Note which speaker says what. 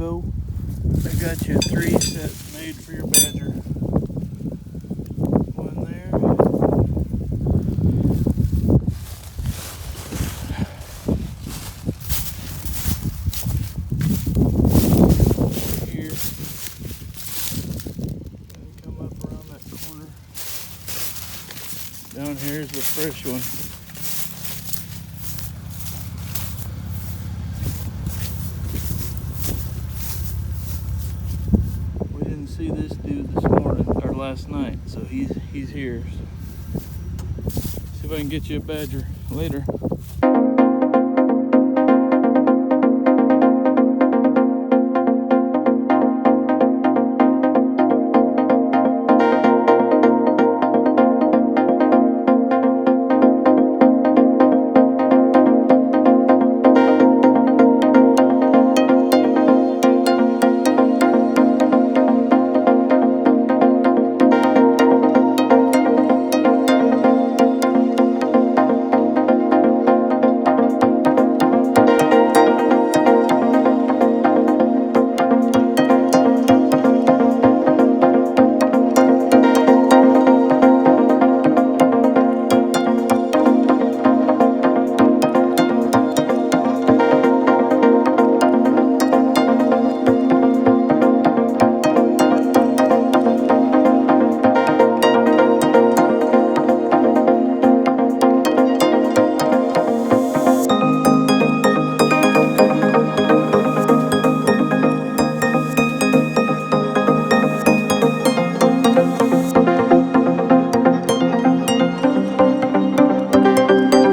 Speaker 1: go. I got you 3 sets made for your badger. One there. Here. And come up around that corner. Down here is the fresh one. See this dude this morning or last night, so he's here. See if I can get you a badger later.